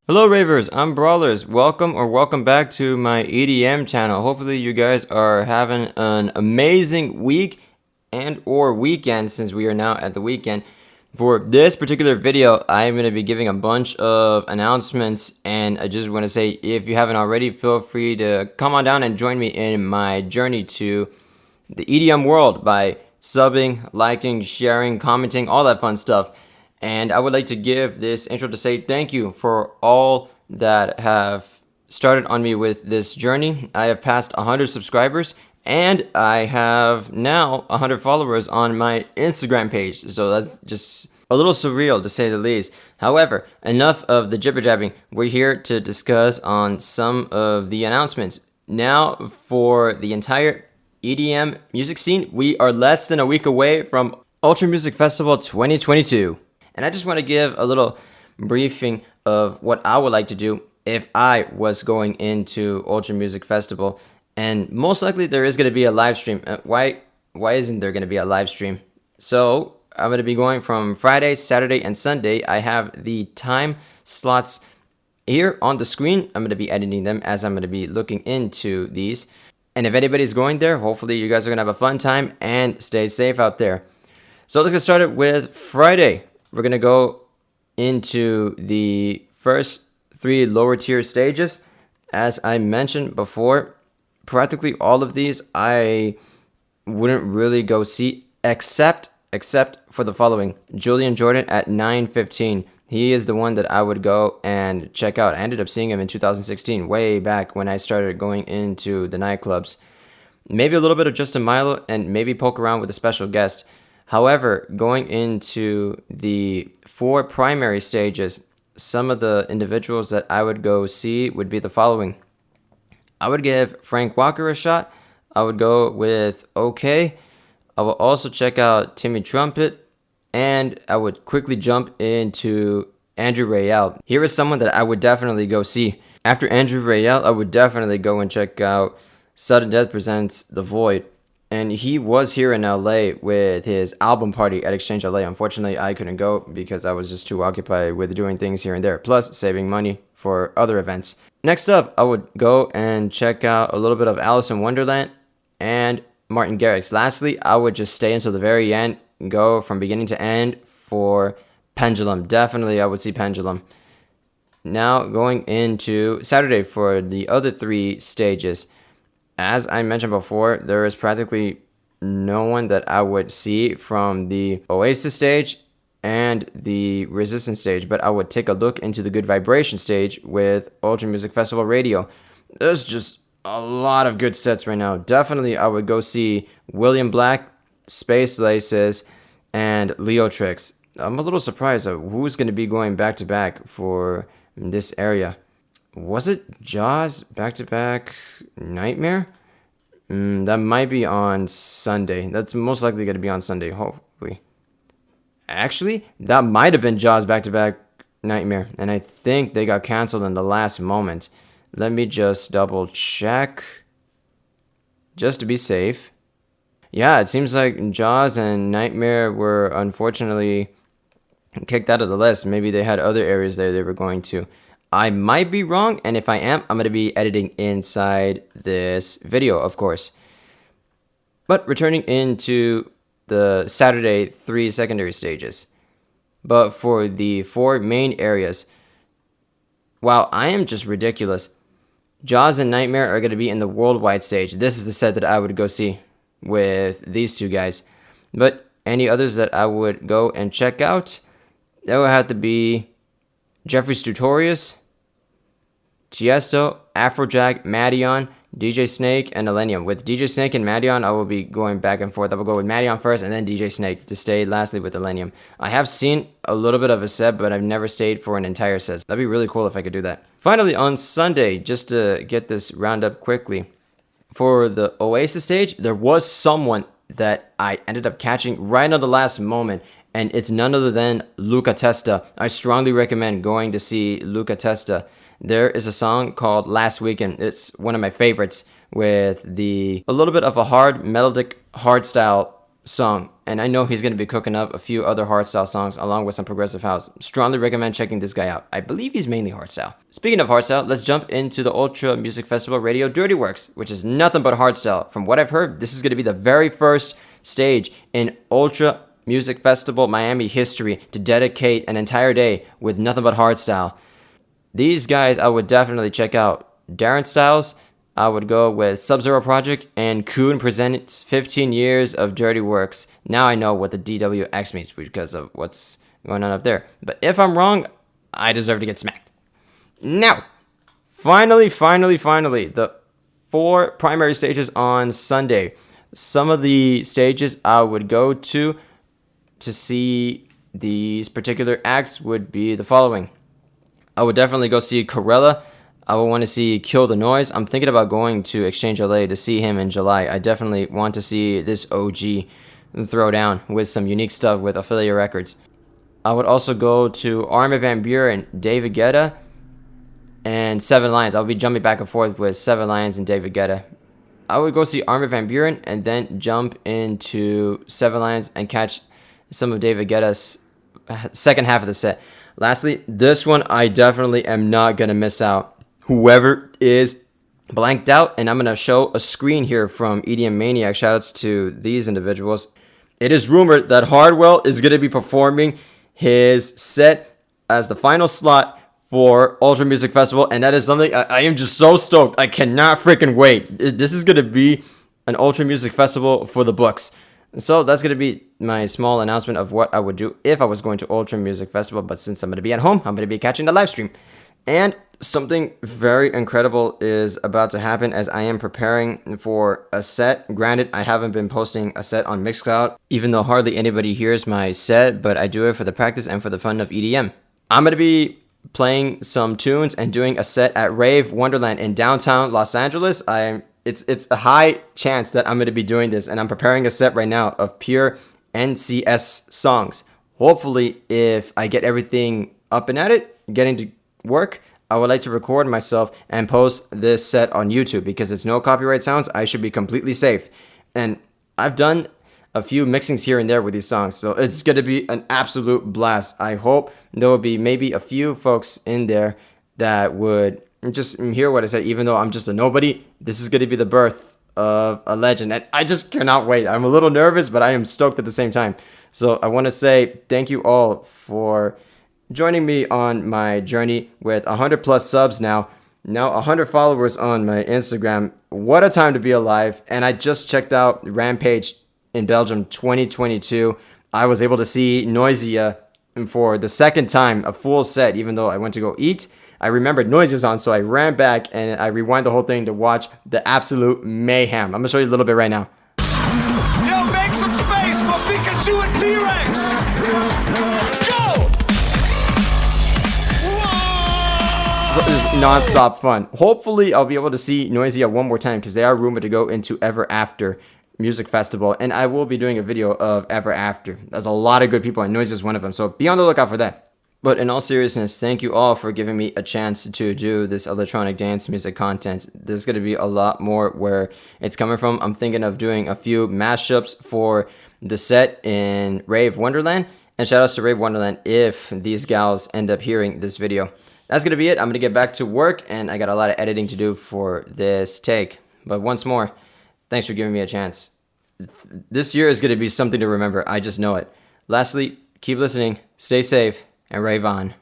Hello Ravers, I'm Brawlerz. Welcome back to my EDM channel. Hopefully you guys are having an amazing week and or weekend since we are now at the weekend. For this particular video, I'm going to be giving a bunch of announcements, and I just want to say, if you haven't already, feel free to come on down and join me in my journey to the EDM world by subbing, liking, sharing, commenting, all that fun stuff. And I would like to give this intro to say thank you for all that have started on me with this journey. I have passed 100 subscribers and I have now 100 followers on my Instagram page. So that's just a little surreal to say the least. However, enough of the jibber jabbing. We're here to discuss on some of the announcements. Now, for the entire EDM music scene, we are less than a week away from Ultra Music Festival 2022. And I just want to give a little briefing of what I would like to do if I was going into Ultra Music Festival. And most likely there is going to be a live stream. Why isn't there going to be a live stream? So I'm going to be going from Friday, Saturday, and Sunday. I have the time slots here on the screen. I'm going to be editing them as I'm going to be looking into these. And if anybody's going there, hopefully you guys are going to have a fun time and stay safe out there. So let's get started with Friday. We're going to go into the first 3 lower tier stages. As I mentioned before, practically all of these I wouldn't really go see except for the following. Julian Jordan at 9:15. He is the one that I would go and check out. I ended up seeing him in 2016, way back when I started going into the nightclubs. Maybe a little bit of Justin Milo and maybe poke around with a special guest. However, going into the 4 primary stages, some of the individuals that I would go see would be the following. I would give Frank Walker a shot. I would go with OK. I will also check out Timmy Trumpet. And I would quickly jump into Andrew Rayel. Here is someone that I would definitely go see. After Andrew Rayel, I would definitely go and check out Sudden Death Presents The Void. And he was here in LA with his album party at Exchange LA. Unfortunately, I couldn't go because I was just too occupied with doing things here and there, plus saving money for other events. Next up, I would go and check out a little bit of Alice in Wonderland and Martin Garrix. Lastly, I would just stay until the very end, go from beginning to end for Pendulum. Definitely, I would see Pendulum. Now, going into Saturday for the other 3 stages. As I mentioned before, there is practically no one that I would see from the Oasis stage and the Resistance stage, but I would take a look into the Good Vibration stage with Ultra Music Festival Radio. There's just a lot of good sets right now. Definitely, I would go see William Black, Space Laces, and Leo Trix. I'm a little surprised of who's going to be going back-to-back for this area. Was it Jaws back-to-back Nightmare? That might be on Sunday. That's most likely going to be on Sunday, hopefully. Actually, that might have been Jaws back-to-back Nightmare, and I think they got canceled in the last moment. Let me just double-check, just to be safe. Yeah, it seems like Jaws and Nightmare were unfortunately kicked out of the list. Maybe they had other areas there they were going to. I might be wrong, and if I am, I'm going to be editing inside this video, of course. But returning into the Saturday 3 secondary stages. But for the 4 main areas, wow, I am just ridiculous. Jaws and Nightmare are going to be in the worldwide stage. This is the set that I would go see with these 2 guys. But any others that I would go and check out, that would have to be Jeffrey Stutorius, Tiesto, Afrojack, Madeon, DJ Snake, and Millennium. With DJ Snake and Madeon, I will be going back and forth. I will go with Madeon first and then DJ Snake to stay lastly with Millennium. I have seen a little bit of a set, but I've never stayed for an entire set. That'd be really cool if I could do that. Finally, on Sunday, just to get this round up quickly, for the Oasis stage, there was someone that I ended up catching right on the last moment, and it's none other than Luca Testa. I strongly recommend going to see Luca Testa. There is a song called Last Weekend. It's one of my favorites with a little bit of a hard, melodic, hard style song, and I know he's going to be cooking up a few other hardstyle songs along with some progressive house. Strongly recommend checking this guy out. I believe he's mainly hardstyle. Speaking of hardstyle, let's jump into the Ultra Music Festival Radio Dirty Works, which is nothing but hardstyle. From what I've heard, this is going to be the very first stage in Ultra Music Festival Miami history to dedicate an entire day with nothing but hardstyle. These guys I would definitely check out. Darren Styles, I would go with Sub-Zero Project, and Kuhn presents 15 years of Dirty Works. Now I know what the DWX means because of what's going on up there. But if I'm wrong, I deserve to get smacked. Now, finally, the 4 primary stages on Sunday. Some of the stages I would go to see these particular acts would be the following. I would definitely go see Corella. I would want to see Kill the Noise. I'm thinking about going to Exchange LA to see him in July. I definitely want to see this OG throw down with some unique stuff with Affiliate Records. I would also go to Armin van Buuren, David Guetta, and Seven Lions. I'll be jumping back and forth with Seven Lions and David Guetta. I would go see Armin van Buuren and then jump into Seven Lions and catch some of David Guetta's second half of the set. Lastly, this one I definitely am not going to miss out. Whoever is blanked out, and I'm going to show a screen here from EDM Maniac. Shoutouts to these individuals. It is rumored that Hardwell is going to be performing his set as the final slot for Ultra Music Festival, and that is something I am just so stoked. I cannot freaking wait. This is going to be an Ultra Music Festival for the books. So that's going to be my small announcement of what I would do if I was going to Ultra Music Festival, but since I'm going to be at home, I'm going to be catching the live stream. And something very incredible is about to happen as I am preparing for a set. Granted, I haven't been posting a set on Mixcloud, even though hardly anybody hears my set, but I do it for the practice and for the fun of EDM. I'm going to be playing some tunes and doing a set at Rave Wonderland in downtown Los Angeles. It's a high chance that I'm going to be doing this, and I'm preparing a set right now of pure NCS songs. Hopefully, if I get everything up and at it, getting to work, I would like to record myself and post this set on YouTube because it's no copyright sounds. I should be completely safe. And I've done a few mixings here and there with these songs, so it's going to be an absolute blast. I hope there will be maybe a few folks in there that would just hear what I said, even though I'm just a nobody. This is going to be the birth of a legend, and I just cannot wait. I'm a little nervous, but I am stoked at the same time. So I want to say thank you all for joining me on my journey with 100 plus subs now 100 followers on my Instagram. What a time to be alive. And I just checked out Rampage in Belgium 2022. I was able to see Noisia for the second time, a full set, even though I went to go eat. I remembered Noisia's on, so I ran back and I rewind the whole thing to watch the absolute mayhem. I'm going to show you a little bit right now. Yo, make some space for Pikachu and T-Rex! Just non-stop fun. Hopefully, I'll be able to see Noisia one more time because they are rumored to go into Ever After Music Festival, and I will be doing a video of Ever After. There's a lot of good people, and Noisia is one of them, so be on the lookout for that. But in all seriousness, thank you all for giving me a chance to do this electronic dance music content. There's going to be a lot more where it's coming from. I'm thinking of doing a few mashups for the set in Rave Wonderland, and shout outs to Rave Wonderland if these gals end up hearing this video. That's going to be it. I'm going to get back to work, and I got a lot of editing to do for this take. But once more, thanks for giving me a chance. This year is going to be something to remember. I just know it. Lastly, keep listening, stay safe, and rave on.